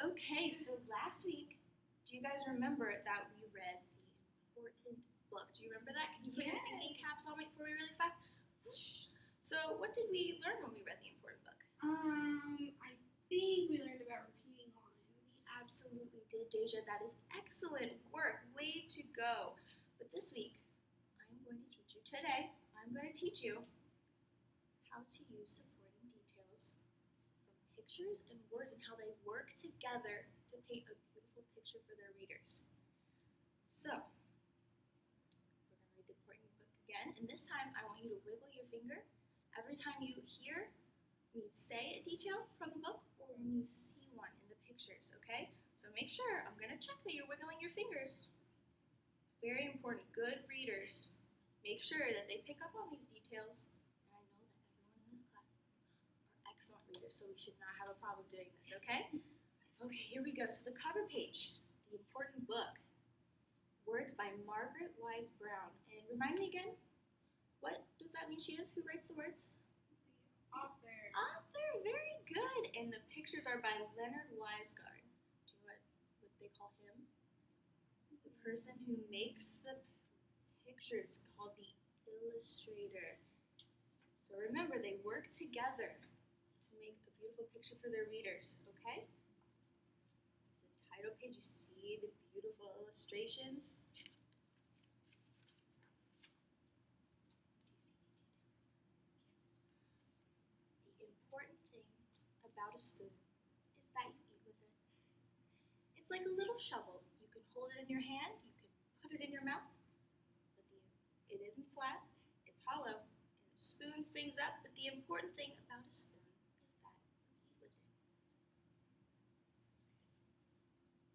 Okay, so last week, do you guys remember that we read the important book? Do you remember that? Can you put your thinking caps on me for me really fast? So, what did we learn when we read the important book? I think we learned about repeating lines. We absolutely did, Deja. That is excellent work. Way to go. But this week, I'm going to teach you, today, I'm going to teach you how to use supporting details from pictures and words and how they work together to paint a beautiful picture for their readers. So, we're going to read the important book again, and this time I want you to wiggle your finger every time you hear me say a detail from the book or when you see one in the pictures, okay? So make sure, I'm going to check that you're wiggling your fingers. It's very important. Good readers make sure that they pick up on these details, and I know that everyone in this class are excellent readers, so we should not have a problem doing this, okay? Okay, here we go. So the cover page, the important book, words by Margaret Wise Brown. And remind me again, what does that mean she is? Who writes the words? Author. Author, very good. And the pictures are by Leonard Weisgard. Do you know what they call him? The person who makes the pictures called the illustrator. So remember, they work together to make a beautiful picture for their readers, okay? It's the title page. You see the beautiful illustrations. Important thing about a spoon is that you eat with it. It's like a little shovel. You can hold it in your hand, you can put it in your mouth, but it isn't flat, it's hollow, and it spoons things up, but the important thing about a spoon is that you eat with it.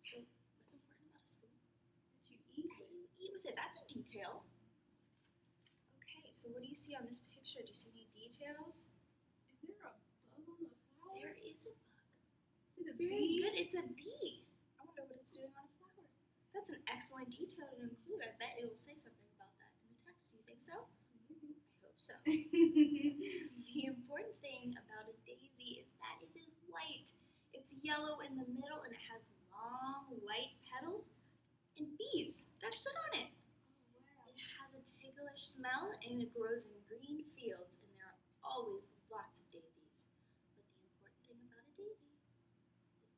So, what's important about a spoon? That you eat That with. you eat with it. That's a detail. Okay, so what do you see on this picture? Do you see any details? Is there a bug on the flower? There is a bug. Is it a Very bee? good. It's a bee. I wonder what it's doing on a flower. That's an excellent detail to include. I bet it will say something about that in the text. Do you think so? Maybe. I hope so. The important thing about a daisy is that it is white. It's yellow in the middle and it has long white petals and bees that sit on it. Oh, wow. It has a ticklish smell and it grows in green fields and there are always lots of daisies. But the important thing about a daisy is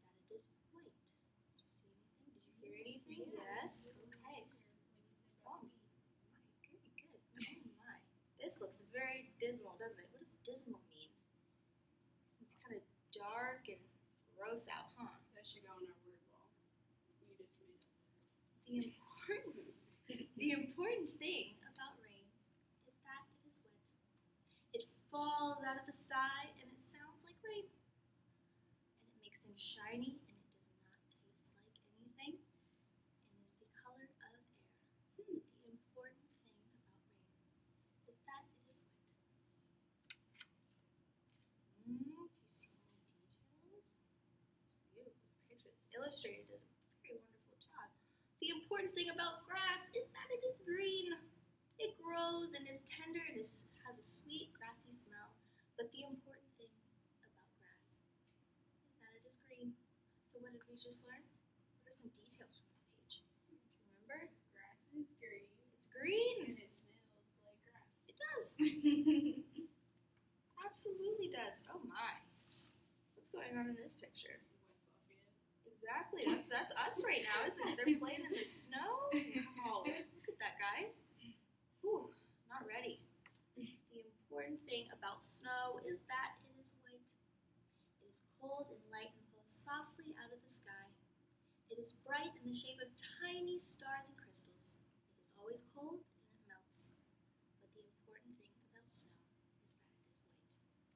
that it is white. Did you see anything? Did you hear anything? Yeah, Yes? it's really Okay. clear when you said Oh about bee. my, very good. Oh my. This looks very dismal, doesn't it? What does dismal mean? It's kind of dark and gross out, huh? That should go on our word wall. You just made up that. The important thing about rain is that it is wet. It falls out of the sky and it sounds like rain. And it makes things shiny and it does not taste like anything and is the color of air. But the important thing about rain is that it is wet. Do you see any details? It's a beautiful picture. It's illustrated. Did a very wonderful job. The important thing about grass is that it is green. It grows and is tender and has a sweet grassy smell. But the important thing about grass is that it is green. So what did we just learn? What are some details from this page? Do you remember? Grass is green. It's green. And it smells like grass. It does. Absolutely does. Oh my. What's going on in this picture? West Lafayette. Exactly. That's us right now, isn't it? They're playing in the snow. Wow. Look at that, guys. Whew, not ready. The important thing about snow is that it is white. It is cold and light and falls softly out of the sky. It is bright in the shape of tiny stars and crystals. It is always cold and it melts. But the important thing about snow is that it is white.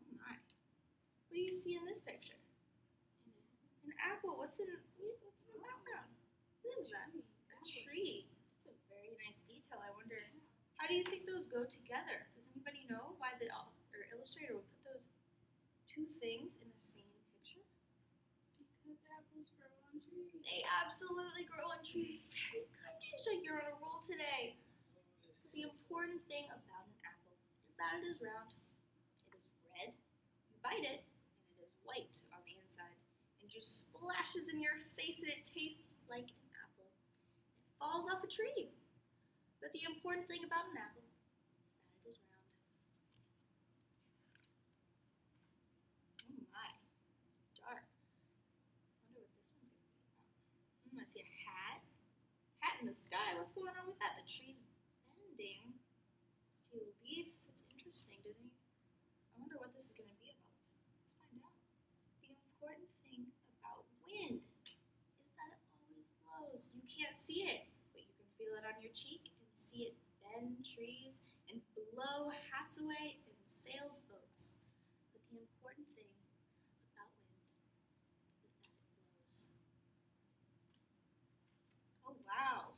Oh my. What do you see in this picture? An apple. What's in the background? What is that? A tree. It's a very nice detail. I wonder, how do you think those go together? Does anybody know why the illustrator would put those two things in the same picture? Because apples grow on trees. They absolutely grow on trees. Very good, Deja. You're on a roll today. So the important thing about an apple is that it is round. It is red. You bite it, and it is white. white on the inside and just splashes in your face and it tastes like an apple. It falls off a tree. But the important thing about an apple is that it is round. Oh my, it's dark. I wonder what this one's going to be about. I see a hat. Hat in the sky. What's going on with that? The tree's bending. See a leaf. It's interesting, doesn't it? I wonder what this is going to be about. Let's find out. The important thing about wind is that it always blows. You can't see it, but you can feel it on your cheek and see it bend trees and blow hats away and sail boats. But the important thing about wind is that it blows. Oh wow,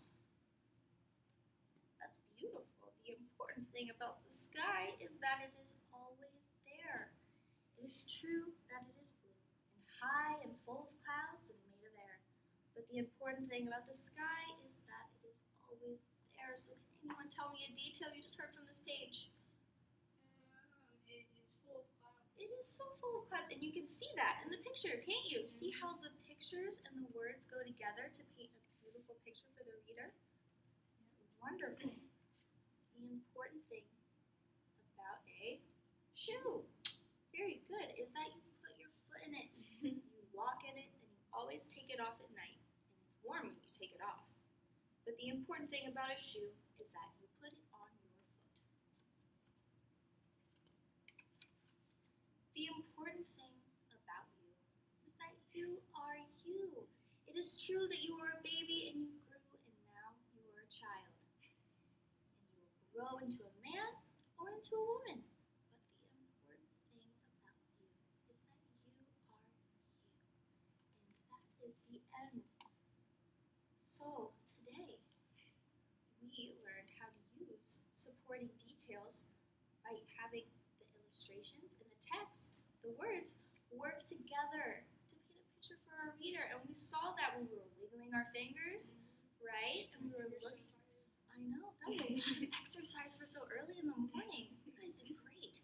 that's beautiful. The important thing about the sky is that it is always there. It is true that it is blue and high and full of clouds and made of air. But the important thing about the sky is that it is always there. So can anyone tell me a detail you just heard from this page? It is full of clouds. It is so full of clouds, and you can see that in the picture, can't you? See how the pictures and the words go together to paint a beautiful picture for the reader? It's wonderful. The important thing about a shoe, very good, is that you put your foot in it, you walk in it, and you always take it off at night. And it's warm when you take it off. But the important thing about a shoe is that you put it on your foot. The important thing about you is that you are you. It is true that you were a baby and you grew and now you are a child. And you will grow into a man or into a woman. But the important thing about you is that you are you. And that is the end. So today we learned how to use supporting details by having the illustrations and the text, the words, work together to paint a picture for our reader. And we saw that when we were wiggling our fingers, right? And we were looking. I know, that was a lot of exercise for so early in the morning. You guys did great.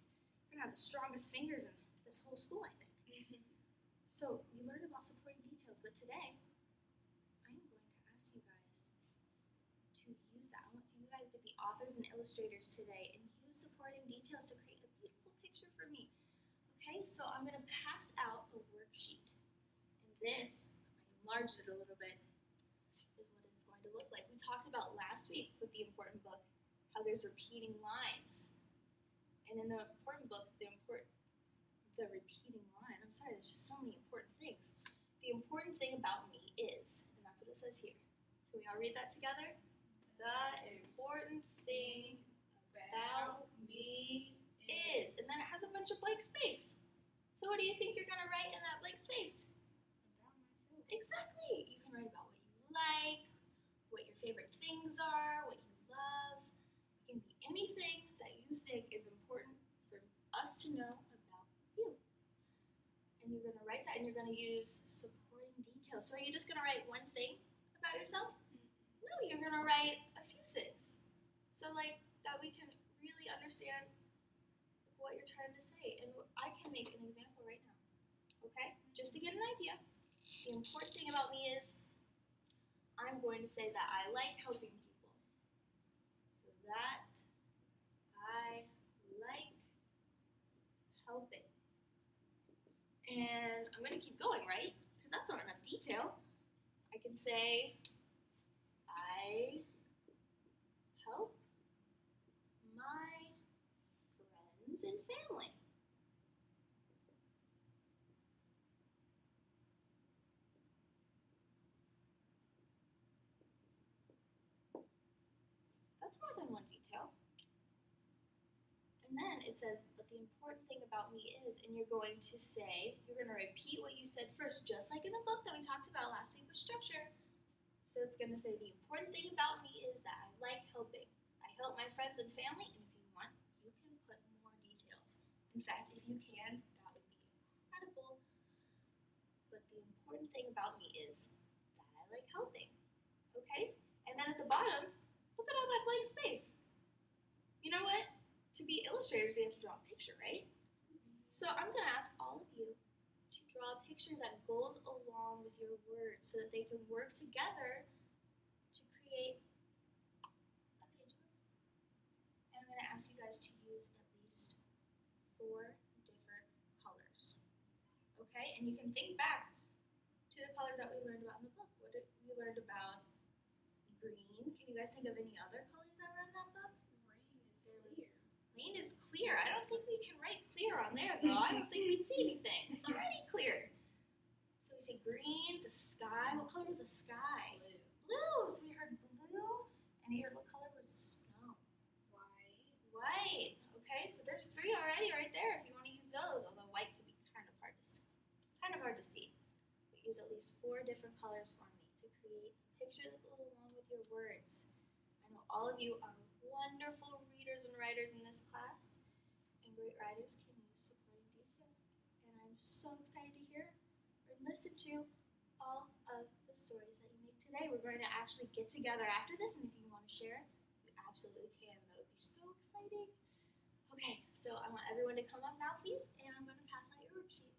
You're going to have the strongest fingers in this whole school, I think. So we learned about supporting details, but today I'm going to ask you guys to use that. I want you guys to be authors and illustrators today and use supporting details to create a beautiful picture for me. Okay, so I'm going to pass out a worksheet. And this, I enlarged it a little bit, is what it's going to look like. We talked about last week with the important book how there's repeating lines. And in the important book, the repeating line, I'm sorry, there's just so many important things. The important thing about me is, and that's what it says here. Can we all read that together? The important thing about me is. And then it has a bunch of blank space. So what do you think you're going to write in that blank space? About myself. Exactly. You can write about what you like, what your favorite things are, what you love. It can be anything that you think is important for us to know about you. And you're going to write that and you're going to use supporting details. So are you just going to write one thing about yourself? No, you're going to write a few things. So like that we can really understand what you're trying to say. And I can make an example right now. Okay? Just to get an idea. The important thing about me is I'm going to say that I like helping people. So that I like helping. And I'm going to keep going, right? Because that's not enough detail. I can say I help my friends and family. That's more than one detail. And then it says, but the important thing about me is, and you're going to say, you're going to repeat what you said first, just like in the book that we talked about last week with structure. So it's going to say, the important thing about me is that I like helping. I help my friends and family, and if you want, you can put more details. In fact, if you can, that would be incredible. But the important thing about me is that I like helping. Okay? And then at the bottom, look at all that blank space. You know what? To be illustrators, we have to draw a picture, right? So I'm going to ask all of you to draw a picture that goes along with your words so that they can work together to create a page. And I'm going to ask you guys to use at least 4 different colors. Okay? And you can think back to the colors that we learned about in the book. What did we learned about green? Can you guys think of any other colors that were in that book? Green is clear. I don't think we can write clear on there though. I don't think we'd see anything. It's already clear. So we say green, the sky. What color was the sky? Blue. Blue. So we heard blue. And you heard what color was snow? White. White. Okay, so there's 3 already right there if you want to use those. Although white could be kind of hard to see. But use at least 4 different colors for me to create a picture that goes along with your words. I know all of you are wonderful readers and writers in this class, and great writers can use supporting details. And I'm so excited to hear and listen to all of the stories that you make today. We're going to actually get together after this, and if you want to share, you absolutely can. That would be so exciting. Okay, so I want everyone to come up now, please, and I'm going to pass out your worksheet.